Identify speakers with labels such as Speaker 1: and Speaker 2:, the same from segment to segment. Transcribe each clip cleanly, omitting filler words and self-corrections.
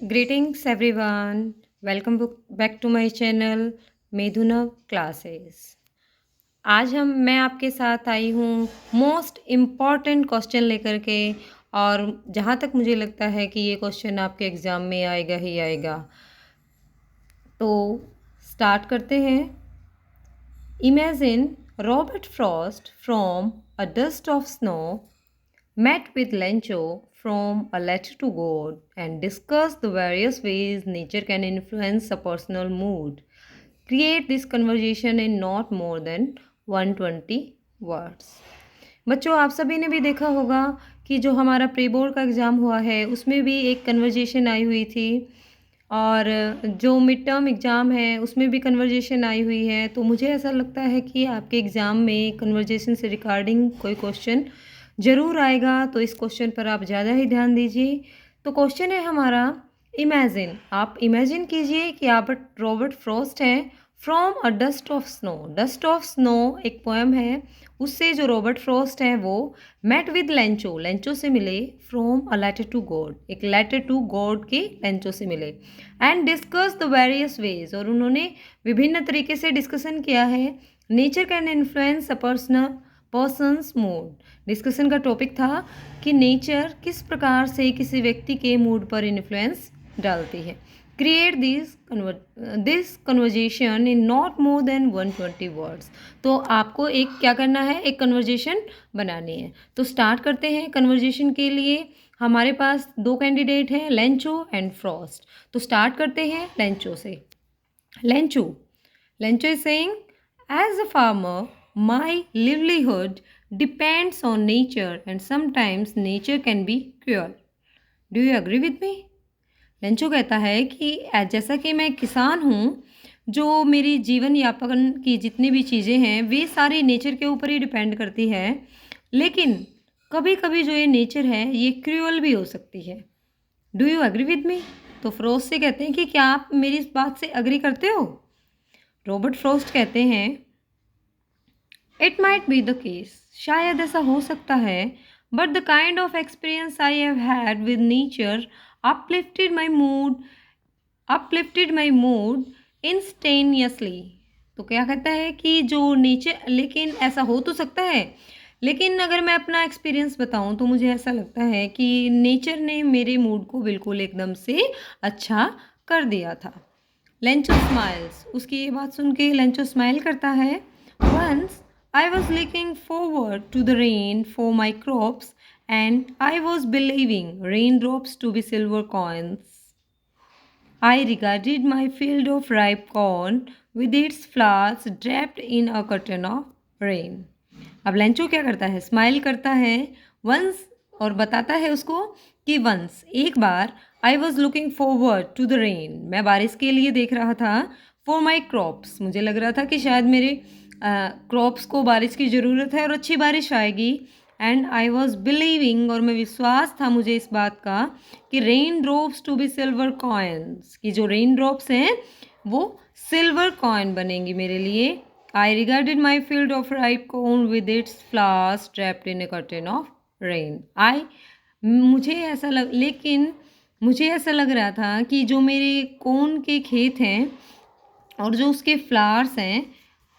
Speaker 1: Greetings everyone. Welcome back to my channel Medhunav classes. आज मैं आपके साथ आई हूँ मोस्ट इम्पॉर्टेंट क्वेश्चन लेकर के। और जहाँ तक मुझे लगता है कि ये क्वेश्चन आपके एग्ज़ाम में आएगा ही आएगा। तो स्टार्ट करते हैं। Imagine Robert Frost from a dust of snow met with Lencho from A Letter to God and discussed the various ways nature can influence a personal mood. Create this conversation in not more than 120 words. बच्चों, आप सभी ने भी देखा होगा कि जो हमारा प्री बोर्ड का एग्ज़ाम हुआ है उसमें भी एक कन्वर्जेशन आई हुई थी, और जो मिड टर्म एग्ज़ाम है उसमें भी कन्वर्जेशन आई हुई है। तो मुझे ऐसा लगता है कि आपके एग्ज़ाम में कन्वर्जेशन से रिगार्डिंग कोई क्वेश्चन ज़रूर आएगा, तो इस क्वेश्चन पर आप ज़्यादा ही ध्यान दीजिए। तो क्वेश्चन है हमारा, इमेजिन, आप इमेजिन कीजिए कि आप रॉबर्ट फ्रॉस्ट हैं from a dust of snow. Dust of snow एक पोएम है, उससे जो रॉबर्ट फ्रॉस्ट हैं वो मेट विद लेंचो, लेंचो से मिले, from a letter to God, एक लेटर टू गॉड के लेंचो से मिले, and discuss the various ways, और उन्होंने विभिन्न तरीके से डिस्कशन किया है nature can influence a person's mood. Discussion का टॉपिक था कि नेचर किस प्रकार से किसी व्यक्ति के मूड पर इन्फ्लुएंस डालती है। Create this conversation in not more than 120 words. तो आपको एक क्या करना है, एक कन्वर्जेशन बनानी है। तो स्टार्ट करते हैं। कन्वर्जेशन के लिए हमारे पास दो कैंडिडेट हैं, लेंचो एंड फ्रॉस्ट। तो स्टार्ट करते हैं लेंचो से। Lencho Lencho is saying, as a farmer my livelihood depends on nature and sometimes nature can be cruel. Do you agree with me? Lencho कहता है कि जैसा कि मैं किसान हूँ, जो मेरी जीवन यापन की जितनी भी चीज़ें हैं वे सारी नेचर के ऊपर ही डिपेंड करती है, लेकिन कभी कभी जो ये नेचर है ये क्रूअल भी हो सकती है। Do you agree with me? तो फ्रोस्ट से कहते हैं कि क्या आप मेरी इस बात से एग्री करते हो? रॉबर्ट फ्रोस्ट कहते हैं, it might be the case, शायद ऐसा हो सकता है, but the kind of experience I have had with nature uplifted my mood uplifted my mood instantaneously। तो क्या कहता है कि जो नेचर, लेकिन ऐसा हो तो सकता है, लेकिन अगर मैं अपना एक्सपीरियंस बताऊं तो मुझे ऐसा लगता है कि नेचर ने मेरे मूड को बिल्कुल एकदम से अच्छा कर दिया था। लेंचो स्माइल्स, उसकी ये बात सुन के लेंचो स्माइल करता है। Once I was looking forward to the rain for my crops and I was believing raindrops to be silver coins. I regarded my field of ripe corn with its flowers draped in a curtain of rain. अब Lencho क्या करता है, smile करता है once, और बताता है उसको कि वंस, एक बार, I was looking forward to the rain, मैं बारिश के लिए देख रहा था, फॉर माई क्रॉप्स, मुझे लग रहा था कि शायद मेरे क्रॉप्स को बारिश की ज़रूरत है और अच्छी बारिश आएगी। एंड आई वॉज बिलीविंग, और मैं विश्वास था मुझे इस बात का कि rain drops to be silver coins, कि जो रेन ड्रॉप्स हैं वो सिल्वर कॉइन बनेंगी मेरे लिए। I regarded my field of ripe corn with its flowers draped in a curtain of rain. लेकिन मुझे ऐसा लग रहा था कि जो मेरे कॉर्न के खेत हैं और जो उसके फ्लावर्स हैं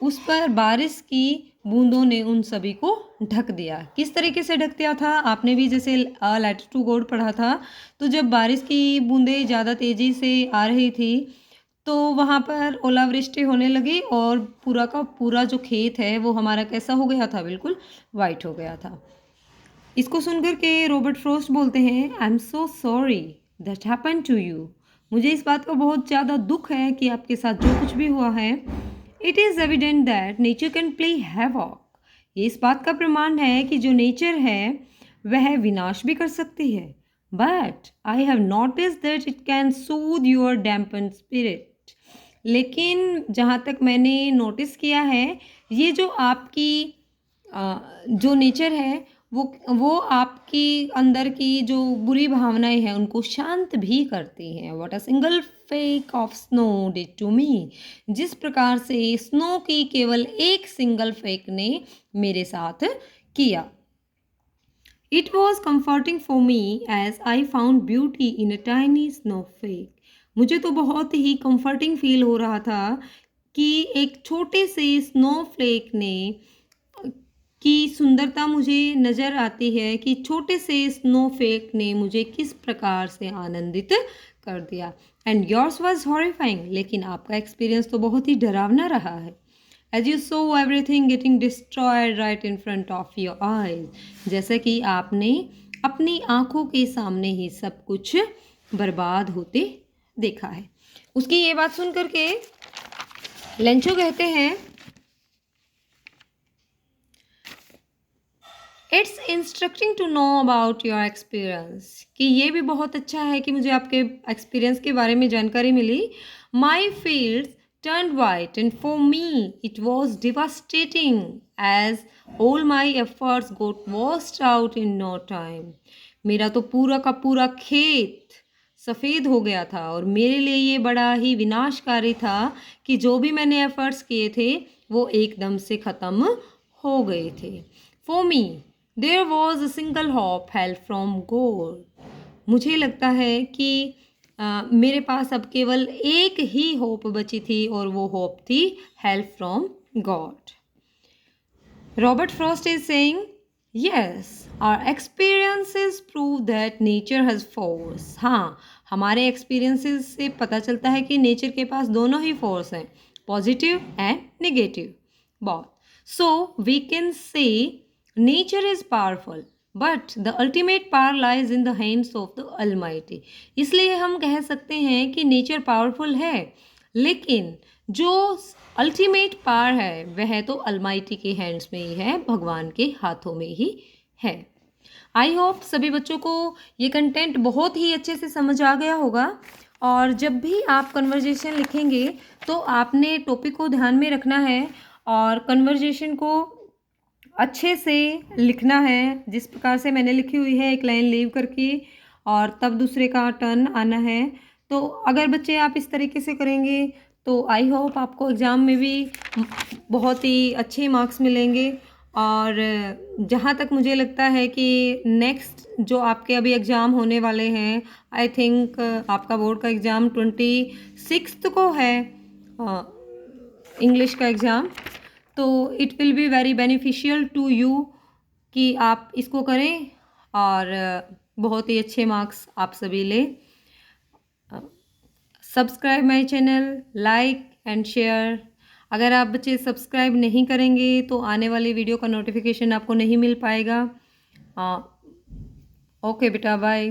Speaker 1: उस पर बारिश की बूंदों ने उन सभी को ढक दिया। किस तरीके से ढक दिया था? आपने भी जैसे लेटर टू गॉड पढ़ा था, तो जब बारिश की बूंदें ज़्यादा तेज़ी से आ रही थी तो वहाँ पर ओलावृष्टि होने लगी और पूरा का पूरा जो खेत है वो हमारा कैसा हो गया था, बिल्कुल वाइट हो गया था। इसको सुनकर के रॉबर्ट फ्रॉस्ट बोलते हैं, I am so sorry that happen to you. मुझे इस बात का बहुत ज़्यादा दुख है कि आपके साथ जो कुछ भी हुआ है। It is evident that nature can play havoc. ये इस बात का प्रमाण है कि जो नेचर है वह विनाश भी कर सकती है। But I have notice that it can Sood your dampen spirit. लेकिन जहाँ तक मैंने नोटिस किया है, ये जो आपकी जो नेचर है वो आपकी अंदर की जो बुरी भावनाएं हैं उनको शांत भी करती हैं। What a single fake of snow did to me. जिस प्रकार से स्नो की केवल एक सिंगल फेक ने मेरे साथ किया। It was comforting for me as I found beauty in a tiny snowflake. मुझे तो बहुत ही comforting फील हो रहा था कि एक छोटे से स्नोफ्लेक ने की सुंदरता मुझे नज़र आती है कि छोटे से स्नोफ्लेक ने मुझे किस प्रकार से आनंदित कर दिया। एंड योर्स वॉज हॉरिफाइंग, लेकिन आपका एक्सपीरियंस तो बहुत ही डरावना रहा है। As you saw everything getting destroyed right in front of your eyes, जैसे कि आपने अपनी आंखों के सामने ही सब कुछ बर्बाद होते देखा है। उसकी ये बात सुन करके लेंचो कहते हैं, it's instructing to know about your experience, कि ये भी बहुत अच्छा है कि मुझे आपके एक्सपीरियंस के बारे में जानकारी मिली। My fields turned white and for me it was devastating as all my efforts got washed out in no time। मेरा तो पूरा का पूरा खेत सफ़ेद हो गया था और मेरे लिए ये बड़ा ही विनाशकारी था कि जो भी मैंने एफर्ट्स किए थे वो एकदम से ख़त्म हो गए थे। For me there was a single hope held from God। मुझे लगता है कि मेरे पास अब केवल एक ही होप बची थी और वो होप थी help from God. Robert Frost is saying, yes our experiences prove that nature has force. हाँ, हमारे एक्सपीरियंसेस से पता चलता है कि नेचर के पास दोनों ही फोर्स हैं, पॉजिटिव एंड नेगेटिव बहुत। So we can say nature is powerful but the ultimate power lies in the hands of the Almighty. इसलिए हम कह सकते हैं कि नेचर पावरफुल है, लेकिन जो अल्टीमेट पावर है वह तो अलमाइटी के हैंड्स में ही है, भगवान के हाथों में ही है। आई होप सभी बच्चों को ये कंटेंट बहुत ही अच्छे से समझ आ गया होगा। और जब भी आप कन्वर्जेशन लिखेंगे तो आपने टॉपिक को ध्यान में रखना है और कन्वर्जेशन को अच्छे से लिखना है, जिस प्रकार से मैंने लिखी हुई है, एक लाइन लीव करके और तब दूसरे का टर्न आना है। तो अगर बच्चे आप इस तरीके से करेंगे तो आई होप आपको एग्ज़ाम में भी बहुत ही अच्छे मार्क्स मिलेंगे। और जहाँ तक मुझे लगता है कि नेक्स्ट जो आपके अभी एग्ज़ाम होने वाले हैं, आई थिंक आपका बोर्ड का एग्ज़ाम 26 को है, इंग्लिश का एग्ज़ाम, तो it will be very beneficial to you कि आप इसको करें और बहुत ही अच्छे मार्क्स आप सभी लें। Subscribe my channel, like and share. अगर आप बच्चे सब्सक्राइब नहीं करेंगे तो आने वाली वीडियो का नोटिफिकेशन आपको नहीं मिल पाएगा। ओके बेटा, बाय।